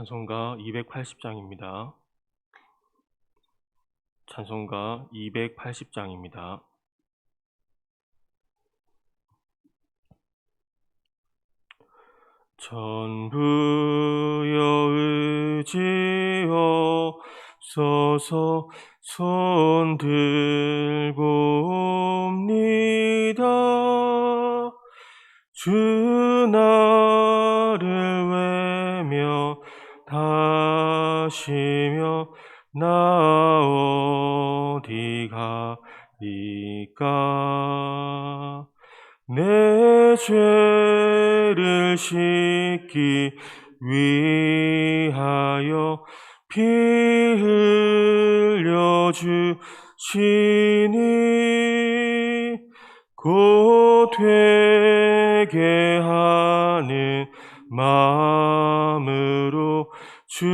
찬송가 280장입니다. 찬송가 280장입니다. 전부여 의지없어서 손 들고 옵니다. 주 나를 외면하시며 나 어디 가리까. 내 죄를 씻기 위하여 피 흘려 주시니 곧 되게 하는 마음으로 주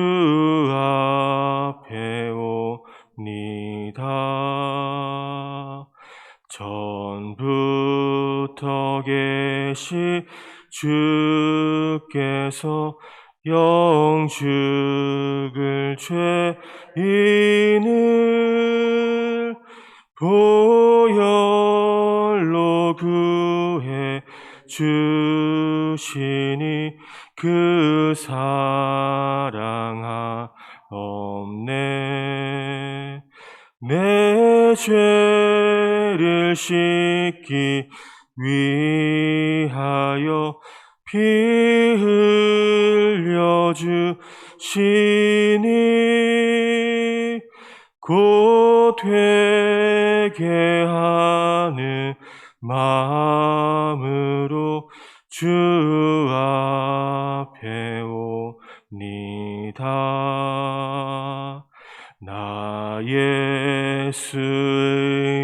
앞에 옵니다. 전부터 계신 주께서 영죽을 죄인을 보혈로 구해 주시니 그 사랑하옵네. 내 죄를 씻기 위하여 피 흘려 주시니 곧 되게 하는 마음으로 주 앞에 옵니다. 나 예수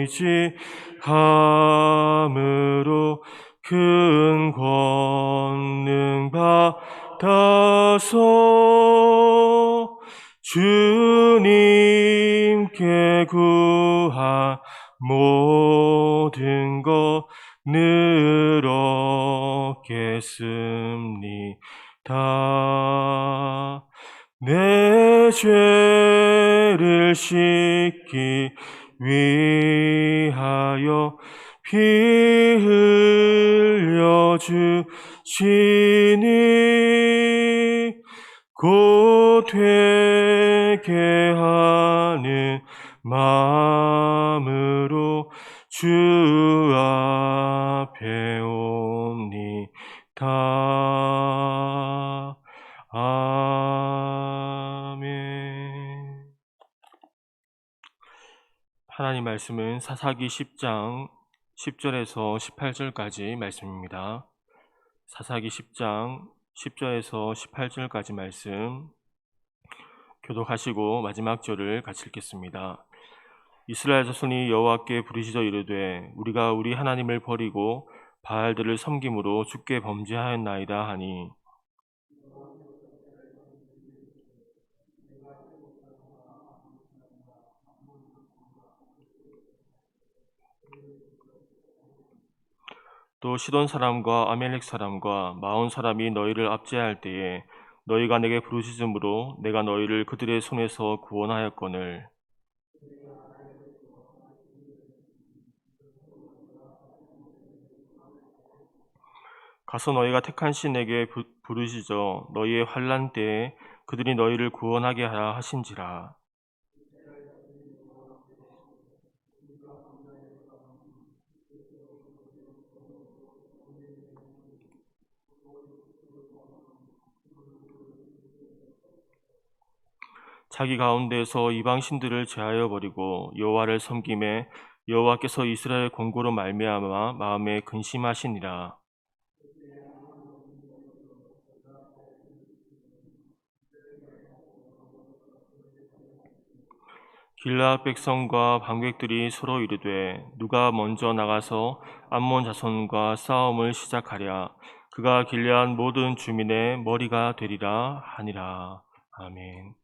의지함으로 큰 권능 받아서 주님께 구한 모든 것 늘 얻겠습니다. 내 죄를 씻기 위하여 피 흘려 주시니 곧 되게 하는 마음으로 주 앞에 옵니다. 아멘. 하나님 말씀은 사사기 10장 10절에서 18절까지 말씀입니다. 사사기 10장 10절에서 18절까지 말씀 교독하시고 마지막 절을 같이 읽겠습니다. 이스라엘 자손이 여호와께 부르짖어 이르되 우리가 우리 하나님을 버리고 바알들을 섬김으로 주께 범죄하였나이다 하니 또 시돈 사람과 아멜렉 사람과 마온 사람이 너희를 압제할 때에 너희가 내게 부르짖음으로 내가 너희를 그들의 손에서 구원하였거늘 가서 너희가 택한 신에게 부르짖어 너희의 환난 때에 그들이 너희를 구원하게 하라 하신지라. 자기 가운데서 이방 신들을 제하여 버리고 여호와를 섬김에 여호와께서 이스라엘 권고로 말미암아 마음에 근심하시니라. 길르앗 백성과 방백들이 서로 이르되 누가 먼저 나가서 암몬 자손과 싸움을 시작하랴. 그가 길르앗 모든 주민의 머리가 되리라 하니라. 아멘.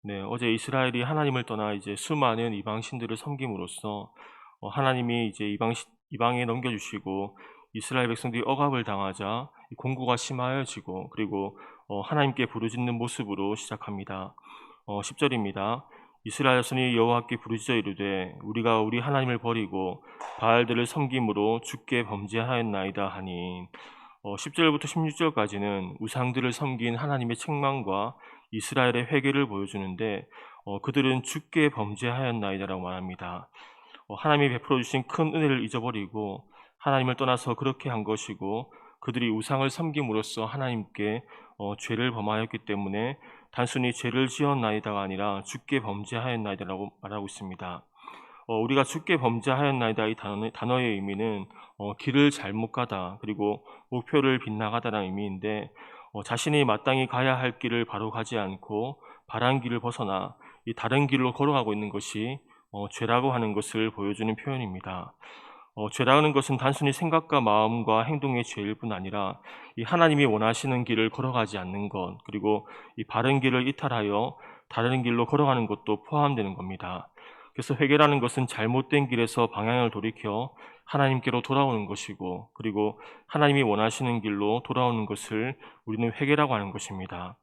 네, 어제 이스라엘이 하나님을 떠나 이제 수많은 이방 신들을 섬김으로써 하나님이 이제 이방에 넘겨주시고 이스라엘 백성들이 억압을 당하자 이 공고가 심하여지고 그리고 하나님께 부르짖는 모습으로 시작합니다. 10절입니다. 이스라엘 자손이 여호와께 부르짖어 이르되 우리가 우리 하나님을 버리고 바알들을 섬김으로 주께 범죄하였나이다 하니 10절부터 16절까지는 우상들을 섬긴 하나님의 책망과 이스라엘의 회개를 보여주는데 그들은 주께 범죄하였나이다라고 말합니다. 하나님이 베풀어 주신 큰 은혜를 잊어버리고 하나님을 떠나서 그렇게 한 것이고 그들이 우상을 섬김으로써 하나님께 죄를 범하였기 때문에 단순히 죄를 지었나이다가 아니라 주께 범죄하였나이다라고 말하고 있습니다. 우리가 주께 범죄하였나이다 이 단어의 의미는 길을 잘못 가다 그리고 목표를 빗나가다라는 의미인데 자신이 마땅히 가야 할 길을 바로 가지 않고 바란 길을 벗어나 이 다른 길로 걸어가고 있는 것이 죄라고 하는 것을 보여주는 표현입니다. 죄라는 것은 단순히 생각과 마음과 행동의 죄일 뿐 아니라 이 하나님이 원하시는 길을 걸어가지 않는 것 그리고 이 바른 길을 이탈하여 다른 길로 걸어가는 것도 포함되는 겁니다. 그래서 회개라는 것은 잘못된 길에서 방향을 돌이켜 하나님께로 돌아오는 것이고 그리고 하나님이 원하시는 길로 돌아오는 것을 우리는 회개라고 하는 것입니다.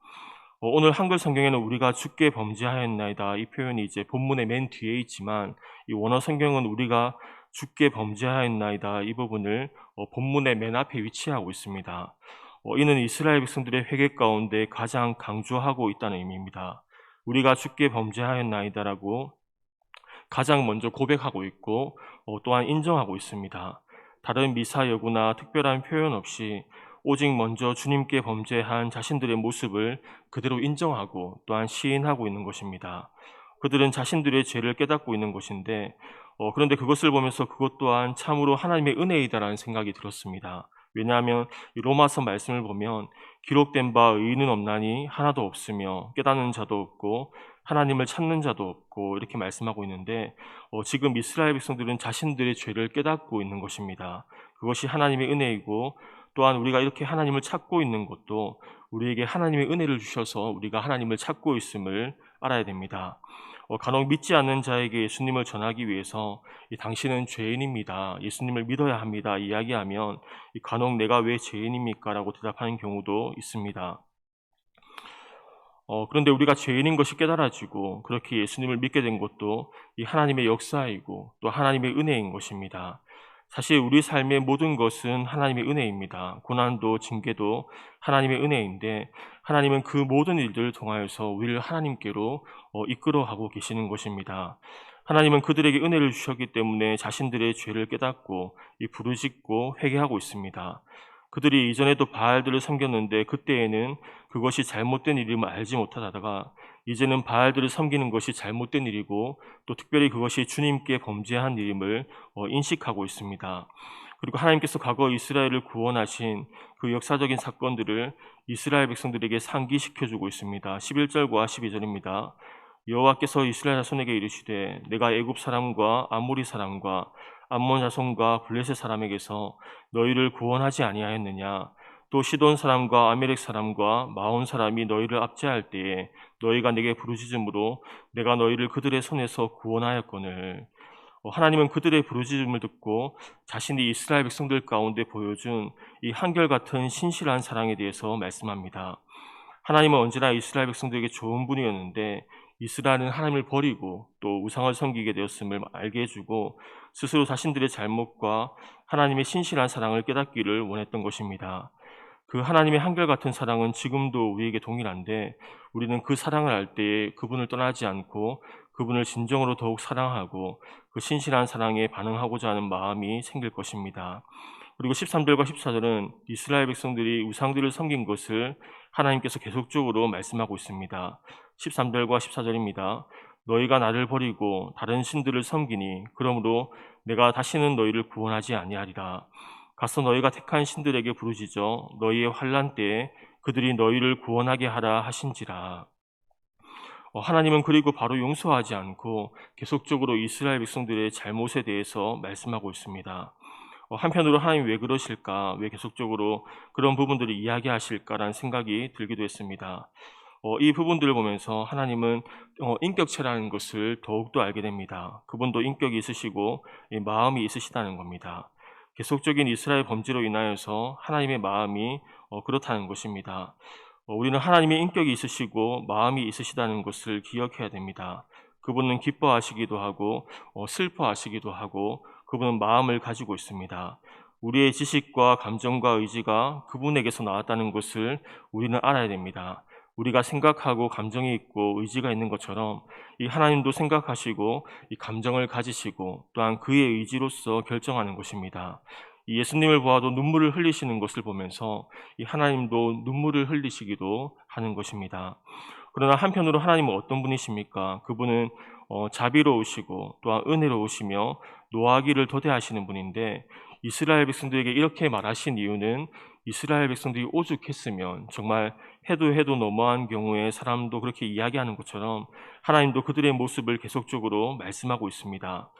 오늘 한글 성경에는 우리가 주께 범죄하였나이다 이 표현이 이제 본문의 맨 뒤에 있지만 이 원어 성경은 우리가 주께 범죄하였나이다 이 부분을 본문의 맨 앞에 위치하고 있습니다. 이는 이스라엘 백성들의 회개 가운데 가장 강조하고 있다는 의미입니다. 우리가 주께 범죄하였나이다라고 가장 먼저 고백하고 있고 또한 인정하고 있습니다. 다른 미사여구나 특별한 표현 없이 오직 먼저 주님께 범죄한 자신들의 모습을 그대로 인정하고 또한 시인하고 있는 것입니다. 그들은 자신들의 죄를 깨닫고 있는 것인데 그런데 그것을 보면서 그것 또한 참으로 하나님의 은혜이다라는 생각이 들었습니다. 왜냐하면 이 로마서 말씀을 보면 기록된 바 의인은 없나니 하나도 없으며 깨닫는 자도 없고 하나님을 찾는 자도 없고 이렇게 말씀하고 있는데 지금 이스라엘 백성들은 자신들의 죄를 깨닫고 있는 것입니다. 그것이 하나님의 은혜이고 또한 우리가 이렇게 하나님을 찾고 있는 것도 우리에게 하나님의 은혜를 주셔서 우리가 하나님을 찾고 있음을 알아야 됩니다. 간혹 믿지 않는 자에게 예수님을 전하기 위해서 당신은 죄인입니다. 예수님을 믿어야 합니다. 이야기하면 간혹 내가 왜 죄인입니까? 라고 대답하는 경우도 있습니다. 그런데 우리가 죄인인 것이 깨달아지고 그렇게 예수님을 믿게 된 것도 이 하나님의 역사이고 또 하나님의 은혜인 것입니다. 사실 우리 삶의 모든 것은 하나님의 은혜입니다. 고난도 징계도 하나님의 은혜인데 하나님은 그 모든 일들을 통하여서 우리를 하나님께로 이끌어가고 계시는 것입니다. 하나님은 그들에게 은혜를 주셨기 때문에 자신들의 죄를 깨닫고 부르짖고 회개하고 있습니다. 그들이 이전에도 바알들을 섬겼는데 그때에는 그것이 잘못된 일임을 알지 못하다가 이제는 바알들을 섬기는 것이 잘못된 일이고 또 특별히 그것이 주님께 범죄한 일임을 인식하고 있습니다. 그리고 하나님께서 과거 이스라엘을 구원하신 그 역사적인 사건들을 이스라엘 백성들에게 상기시켜주고 있습니다. 11절과 12절입니다. 여호와께서 이스라엘 자손에게 이르시되 내가 애굽 사람과 아모리 사람과 암몬 자손과 블레셋 사람에게서 너희를 구원하지 아니하였느냐? 또 시돈 사람과 아멜렉 사람과 마온 사람이 너희를 압제할 때에 너희가 내게 부르짖음으로 내가 너희를 그들의 손에서 구원하였거늘. 하나님은 그들의 부르짖음을 듣고 자신이 이스라엘 백성들 가운데 보여준 이 한결같은 신실한 사랑에 대해서 말씀합니다. 하나님은 언제나 이스라엘 백성들에게 좋은 분이었는데 이스라엘은 하나님을 버리고 또 우상을 섬기게 되었음을 알게 해주고 스스로 자신들의 잘못과 하나님의 신실한 사랑을 깨닫기를 원했던 것입니다. 그 하나님의 한결같은 사랑은 지금도 우리에게 동일한데 우리는 그 사랑을 알 때에 그분을 떠나지 않고 그분을 진정으로 더욱 사랑하고 그 신실한 사랑에 반응하고자 하는 마음이 생길 것입니다. 그리고 13절과 14절은 이스라엘 백성들이 우상들을 섬긴 것을 하나님께서 계속적으로 말씀하고 있습니다. 13절과 14절입니다. 너희가 나를 버리고 다른 신들을 섬기니 그러므로 내가 다시는 너희를 구원하지 아니하리라. 가서 너희가 택한 신들에게 부르짖어 너희의 환난 때에 그들이 너희를 구원하게 하라 하신지라. 하나님은 그리고 바로 용서하지 않고 계속적으로 이스라엘 백성들의 잘못에 대해서 말씀하고 있습니다. 한편으로 하나님 왜 그러실까? 왜 계속적으로 그런 부분들을 이야기하실까라는 생각이 들기도 했습니다. 이 부분들을 보면서 하나님은 인격체라는 것을 더욱더 알게 됩니다. 그분도 인격이 있으시고 마음이 있으시다는 겁니다. 계속적인 이스라엘 범죄로 인하여서 하나님의 마음이 그렇다는 것입니다. 우리는 하나님의 인격이 있으시고 마음이 있으시다는 것을 기억해야 됩니다. 그분은 기뻐하시기도 하고 슬퍼하시기도 하고 그분은 마음을 가지고 있습니다. 우리의 지식과 감정과 의지가 그분에게서 나왔다는 것을 우리는 알아야 됩니다. 우리가 생각하고 감정이 있고 의지가 있는 것처럼 이 하나님도 생각하시고 이 감정을 가지시고 또한 그의 의지로서 결정하는 것입니다. 이 예수님을 보아도 눈물을 흘리시는 것을 보면서 이 하나님도 눈물을 흘리시기도 하는 것입니다. 그러나 한편으로 하나님은 어떤 분이십니까? 그분은 자비로우시고 또한 은혜로우시며 노하기를 도대하시는 분인데 이스라엘 백성들에게 이렇게 말하신 이유는 이스라엘 백성들이 오죽했으면 정말 해도 너무한 경우에 사람도 그렇게 이야기하는 것처럼 하나님도 그들의 모습을 계속적으로 말씀하고 있습니다.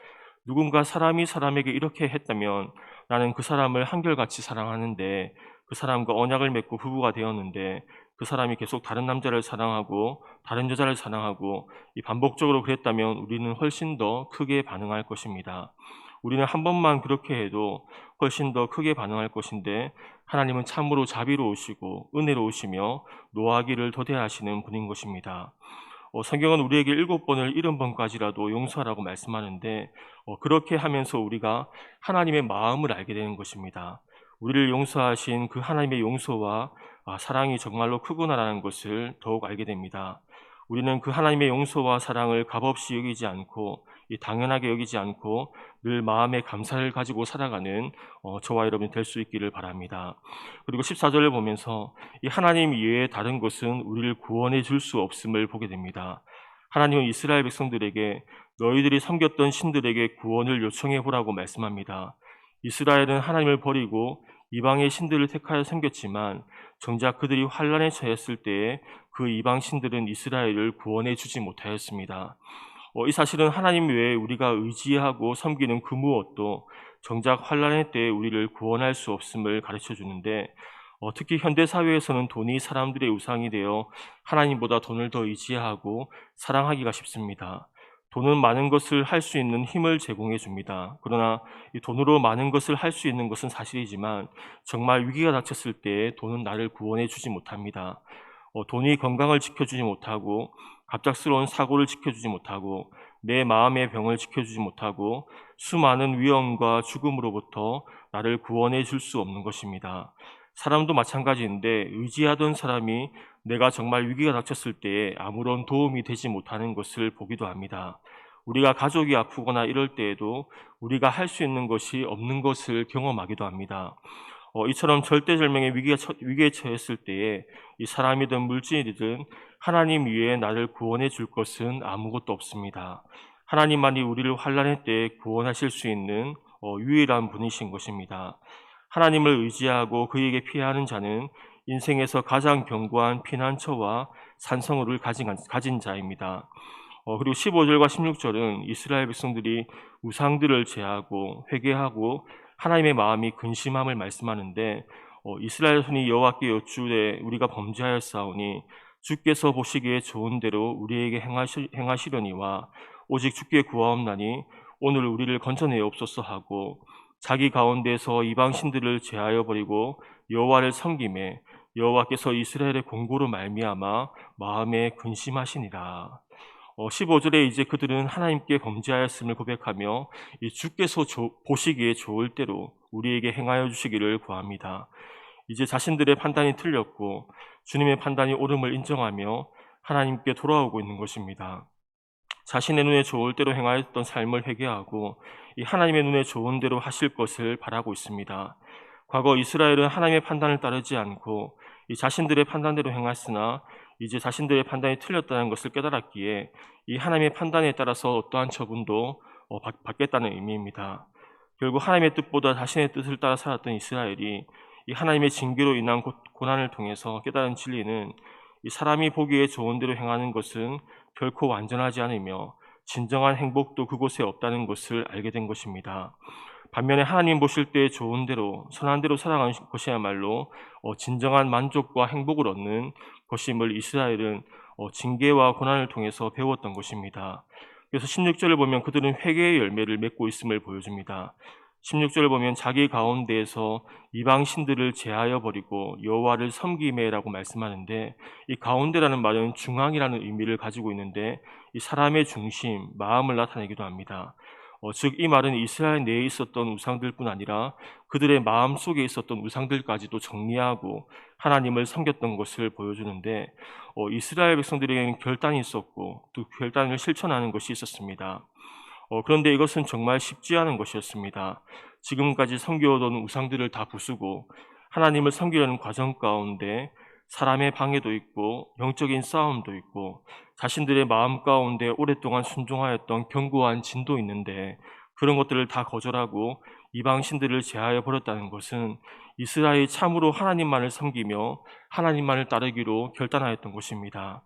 누군가 사람이 사람에게 이렇게 했다면 나는 그 사람을 한결같이 사랑하는데 그 사람과 언약을 맺고 부부가 되었는데 그 사람이 계속 다른 남자를 사랑하고 다른 여자를 사랑하고 이 반복적으로 그랬다면 우리는 훨씬 더 크게 반응할 것입니다. 우리는 한 번만 그렇게 해도 훨씬 더 크게 반응할 것인데 하나님은 참으로 자비로우시고 은혜로우시며 노하기를 도대하시는 분인 것입니다. 성경은 우리에게 7번을 70번까지라도 용서하라고 말씀하는데 그렇게 하면서 우리가 하나님의 마음을 알게 되는 것입니다. 우리를 용서하신 그 하나님의 용서와 사랑이 정말로 크구나라는 것을 더욱 알게 됩니다. 우리는 그 하나님의 용서와 사랑을 값없이 여기지 않고 당연하게 여기지 않고 늘 마음의 감사를 가지고 살아가는 저와 여러분이 될 수 있기를 바랍니다. 그리고 14절을 보면서 이 하나님 이외에 다른 것은 우리를 구원해 줄 수 없음을 보게 됩니다. 하나님은 이스라엘 백성들에게 너희들이 섬겼던 신들에게 구원을 요청해 보라고 말씀합니다. 이스라엘은 하나님을 버리고 이방의 신들을 택하여 섬겼지만 정작 그들이 환란에 처했을 때에 그 이방 신들은 이스라엘을 구원해 주지 못하였습니다. 이 사실은 하나님 외에 우리가 의지하고 섬기는 그 무엇도 정작 환란의 때에 우리를 구원할 수 없음을 가르쳐 주는데 특히 현대 사회에서는 돈이 사람들의 우상이 되어 하나님보다 돈을 더 의지하고 사랑하기가 쉽습니다. 돈은 많은 것을 할 수 있는 힘을 제공해 줍니다. 그러나 이 돈으로 많은 것을 할 수 있는 것은 사실이지만 정말 위기가 닥쳤을 때 돈은 나를 구원해 주지 못합니다. 돈이 건강을 지켜주지 못하고 갑작스러운 사고를 지켜주지 못하고 내 마음의 병을 지켜주지 못하고 수많은 위험과 죽음으로부터 나를 구원해 줄 수 없는 것입니다. 사람도 마찬가지인데 의지하던 사람이 내가 정말 위기가 닥쳤을 때에 아무런 도움이 되지 못하는 것을 보기도 합니다. 우리가 가족이 아프거나 이럴 때에도 우리가 할 수 있는 것이 없는 것을 경험하기도 합니다. 이처럼 절대절명의 위기에 처했을 때에 이 사람이든 물질이든 하나님 위에 나를 구원해 줄 것은 아무것도 없습니다. 하나님만이 우리를 환난의 때에 구원하실 수 있는 유일한 분이신 것입니다. 하나님을 의지하고 그에게 피하는 자는 인생에서 가장 견고한 피난처와 산성호를 가진 자입니다. 그리고 15절과 16절은 이스라엘 백성들이 우상들을 제하고 회개하고 하나님의 마음이 근심함을 말씀하는데 이스라엘 손이 여호와께 여쭈되 우리가 범죄하였사오니 주께서 보시기에 좋은 대로 우리에게 행하시려니와 오직 주께 구하옵나니 오늘 우리를 건져내옵소서 하고 자기 가운데서 이방 신들을 제하여 버리고 여호와를 섬김에 여호와께서 이스라엘의 공고로 말미암아 마음에 근심하시니라. 15절에 이제 그들은 하나님께 범죄하였음을 고백하며 이 주께서 보시기에 좋을 대로 우리에게 행하여 주시기를 구합니다. 이제 자신들의 판단이 틀렸고 주님의 판단이 옳음을 인정하며 하나님께 돌아오고 있는 것입니다. 자신의 눈에 좋을 대로 행하였던 삶을 회개하고 이 하나님의 눈에 좋은 대로 하실 것을 바라고 있습니다. 과거 이스라엘은 하나님의 판단을 따르지 않고 이 자신들의 판단대로 행했으나 이제 자신들의 판단이 틀렸다는 것을 깨달았기에 이 하나님의 판단에 따라서 어떠한 처분도 받겠다는 의미입니다. 결국 하나님의 뜻보다 자신의 뜻을 따라 살았던 이스라엘이 이 하나님의 징계로 인한 고난을 통해서 깨달은 진리는 이 사람이 보기에 좋은 대로 행하는 것은 결코 완전하지 않으며 진정한 행복도 그곳에 없다는 것을 알게 된 것입니다. 반면에 하나님 보실 때 좋은 대로 선한 대로 살아가는 것이야말로 진정한 만족과 행복을 얻는 것임을 이스라엘은 징계와 고난을 통해서 배웠던 것입니다. 그래서 16절을 보면 그들은 회개의 열매를 맺고 있음을 보여줍니다. 16절을 보면 자기 가운데에서 이방 신들을 제하여 버리고 여호와를 섬기매라고 말씀하는데, 이 가운데라는 말은 중앙이라는 의미를 가지고 있는데 이 사람의 중심, 마음을 나타내기도 합니다. 즉 이 말은 이스라엘 내에 있었던 우상들뿐 아니라 그들의 마음 속에 있었던 우상들까지도 정리하고 하나님을 섬겼던 것을 보여주는데, 이스라엘 백성들에게는 결단이 있었고 또 결단을 실천하는 것이 있었습니다. 그런데 이것은 정말 쉽지 않은 것이었습니다. 지금까지 섬겨오던 우상들을 다 부수고 하나님을 섬기려는 과정 가운데 사람의 방해도 있고 영적인 싸움도 있고 자신들의 마음 가운데 오랫동안 순종하였던 견고한 진도 있는데, 그런 것들을 다 거절하고 이방 신들을 제하여 버렸다는 것은 이스라엘이 참으로 하나님만을 섬기며 하나님만을 따르기로 결단하였던 것입니다.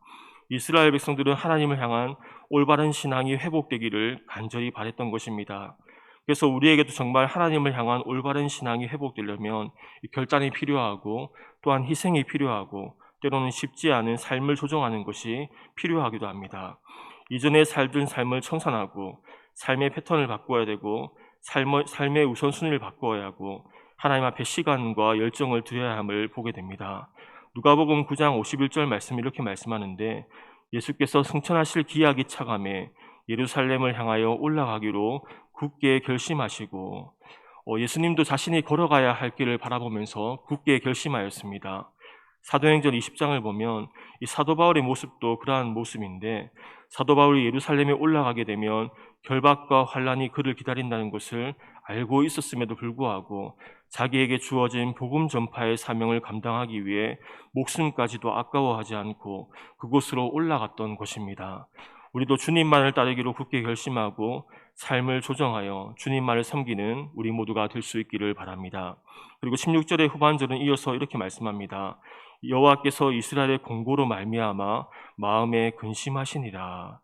이스라엘 백성들은 하나님을 향한 올바른 신앙이 회복되기를 간절히 바랬던 것입니다. 그래서 우리에게도 정말 하나님을 향한 올바른 신앙이 회복되려면 결단이 필요하고 또한 희생이 필요하고 때로는 쉽지 않은 삶을 조정하는 것이 필요하기도 합니다. 이전에 살던 삶을 청산하고 삶의 패턴을 바꿔야 되고 삶의 우선순위를 바꿔야 하고 하나님 앞에 시간과 열정을 드려야 함을 보게 됩니다. 누가복음 9장 51절 말씀 이렇게 말씀하는데, 예수께서 승천하실 기약이 차감해 예루살렘을 향하여 올라가기로 굳게 결심하시고, 예수님도 자신이 걸어가야 할 길을 바라보면서 굳게 결심하였습니다. 사도행전 20장을 보면 이 사도 바울의 모습도 그러한 모습인데, 사도 바울이 예루살렘에 올라가게 되면 결박과 환란이 그를 기다린다는 것을 알고 있었음에도 불구하고 자기에게 주어진 복음 전파의 사명을 감당하기 위해 목숨까지도 아까워하지 않고 그곳으로 올라갔던 것입니다. 우리도 주님만을 따르기로 굳게 결심하고 삶을 조정하여 주님만을 섬기는 우리 모두가 될 수 있기를 바랍니다. 그리고 16절의 후반절은 이어서 이렇게 말씀합니다. 여호와께서 이스라엘의 공고로 말미암아 마음에 근심하시니라.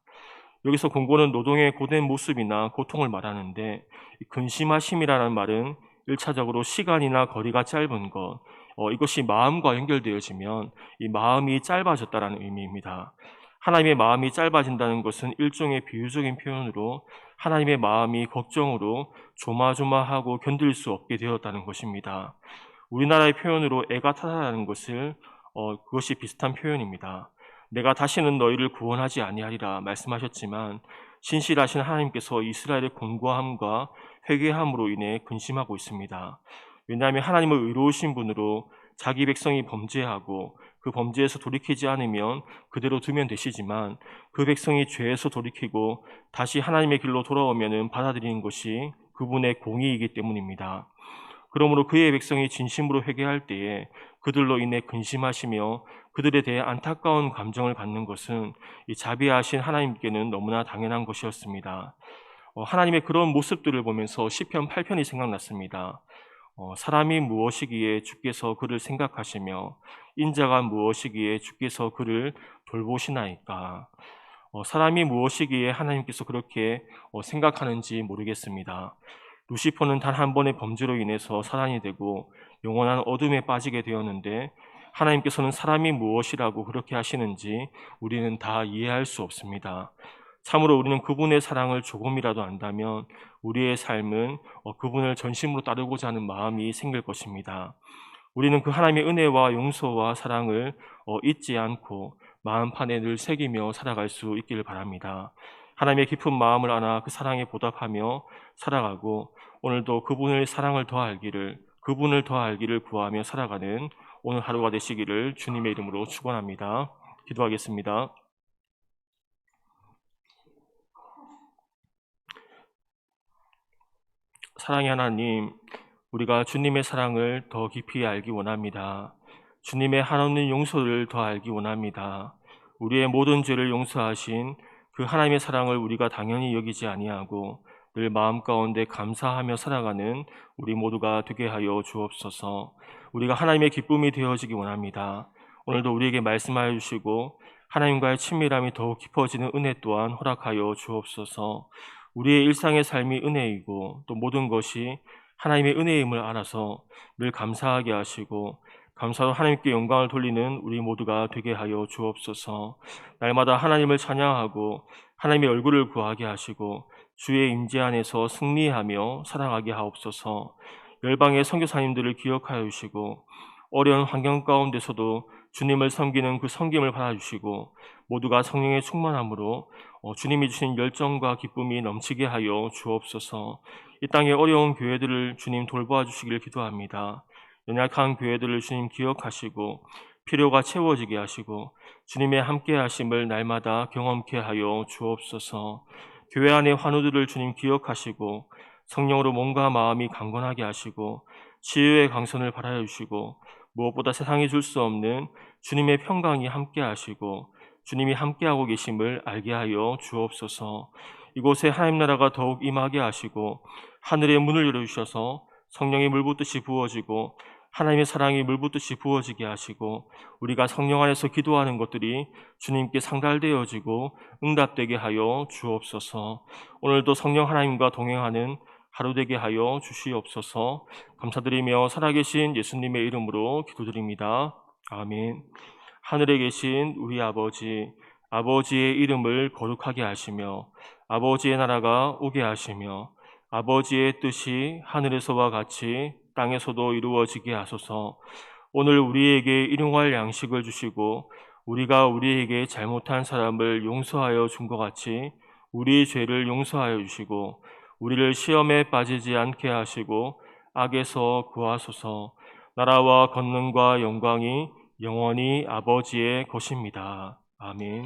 여기서 공고는 노동의 고된 모습이나 고통을 말하는데, 근심하심이라는 말은 1차적으로 시간이나 거리가 짧은 것, 이것이 마음과 연결되어지면 이 마음이 짧아졌다는 의미입니다. 하나님의 마음이 짧아진다는 것은 일종의 비유적인 표현으로 하나님의 마음이 걱정으로 조마조마하고 견딜 수 없게 되었다는 것입니다. 우리나라의 표현으로 애가 타다라는 것을 그것이 비슷한 표현입니다. 내가 다시는 너희를 구원하지 아니하리라 말씀하셨지만 신실하신 하나님께서 이스라엘의 곤고함과 회개함으로 인해 근심하고 있습니다. 왜냐하면 하나님은 의로우신 분으로 자기 백성이 범죄하고 그 범죄에서 돌이키지 않으면 그대로 두면 되시지만, 그 백성이 죄에서 돌이키고 다시 하나님의 길로 돌아오면 받아들이는 것이 그분의 공의이기 때문입니다. 그러므로 그의 백성이 진심으로 회개할 때에 그들로 인해 근심하시며 그들에 대해 안타까운 감정을 갖는 것은 이 자비하신 하나님께는 너무나 당연한 것이었습니다. 하나님의 그런 모습들을 보면서 시편 8편이 생각났습니다. 사람이 무엇이기에 주께서 그를 생각하시며 인자가 무엇이기에 주께서 그를 돌보시나이까. 사람이 무엇이기에 하나님께서 그렇게 생각하는지 모르겠습니다. 루시퍼는 단 한 번의 범죄로 인해서 사단이 되고 영원한 어둠에 빠지게 되었는데, 하나님께서는 사람이 무엇이라고 그렇게 하시는지 우리는 다 이해할 수 없습니다. 참으로 우리는 그분의 사랑을 조금이라도 안다면 우리의 삶은 그분을 전심으로 따르고자 하는 마음이 생길 것입니다. 우리는 그 하나님의 은혜와 용서와 사랑을 잊지 않고 마음판에 늘 새기며 살아갈 수 있기를 바랍니다. 하나님의 깊은 마음을 알아 그 사랑에 보답하며 살아가고, 오늘도 그분의 사랑을 더 알기를, 그분을 더 알기를 구하며 살아가는 오늘 하루가 되시기를 주님의 이름으로 축원합니다. 기도하겠습니다. 사랑의 하나님, 우리가 주님의 사랑을 더 깊이 알기 원합니다. 주님의 한없는 용서를 더 알기 원합니다. 우리의 모든 죄를 용서하신 그 하나님의 사랑을 우리가 당연히 여기지 아니하고 늘 마음 가운데 감사하며 살아가는 우리 모두가 되게 하여 주옵소서. 우리가 하나님의 기쁨이 되어지기 원합니다. 오늘도 우리에게 말씀하여 주시고 하나님과의 친밀함이 더욱 깊어지는 은혜 또한 허락하여 주옵소서. 우리의 일상의 삶이 은혜이고 또 모든 것이 하나님의 은혜임을 알아서 늘 감사하게 하시고 감사로 하나님께 영광을 돌리는 우리 모두가 되게 하여 주옵소서. 날마다 하나님을 찬양하고 하나님의 얼굴을 구하게 하시고 주의 임재 안에서 승리하며 살아가게 하옵소서. 열방의 선교사님들을 기억하여 주시고 어려운 환경 가운데서도 주님을 섬기는 그 섬김을 받아주시고 모두가 성령의 충만함으로 주님이 주신 열정과 기쁨이 넘치게 하여 주옵소서. 이 땅의 어려운 교회들을 주님 돌보아 주시기를 기도합니다. 연약한 교회들을 주님 기억하시고 필요가 채워지게 하시고 주님의 함께 하심을 날마다 경험케 하여 주옵소서. 교회 안의 환우들을 주님 기억하시고 성령으로 몸과 마음이 강건하게 하시고 치유의 강선을 발하여 주시고 무엇보다 세상이 줄 수 없는 주님의 평강이 함께 하시고 주님이 함께하고 계심을 알게 하여 주옵소서. 이곳에 하나님 나라가 더욱 임하게 하시고 하늘의 문을 열어주셔서 성령이 물붓듯이 부어지고 하나님의 사랑이 물붓듯이 부어지게 하시고 우리가 성령 안에서 기도하는 것들이 주님께 상달되어지고 응답되게 하여 주옵소서. 오늘도 성령 하나님과 동행하는 하루 되게 하여 주시옵소서. 감사드리며 살아계신 예수님의 이름으로 기도드립니다. 아멘. 하늘에 계신 우리 아버지, 아버지의 이름을 거룩하게 하시며 아버지의 나라가 오게 하시며 아버지의 뜻이 하늘에서와 같이 땅에서도 이루어지게 하소서. 오늘 우리에게 일용할 양식을 주시고 우리가 우리에게 잘못한 사람을 용서하여 준 것 같이 우리 죄를 용서하여 주시고 우리를 시험에 빠지지 않게 하시고 악에서 구하소서. 나라와 권능과 영광이 영원히 아버지의 것입니다. 아멘.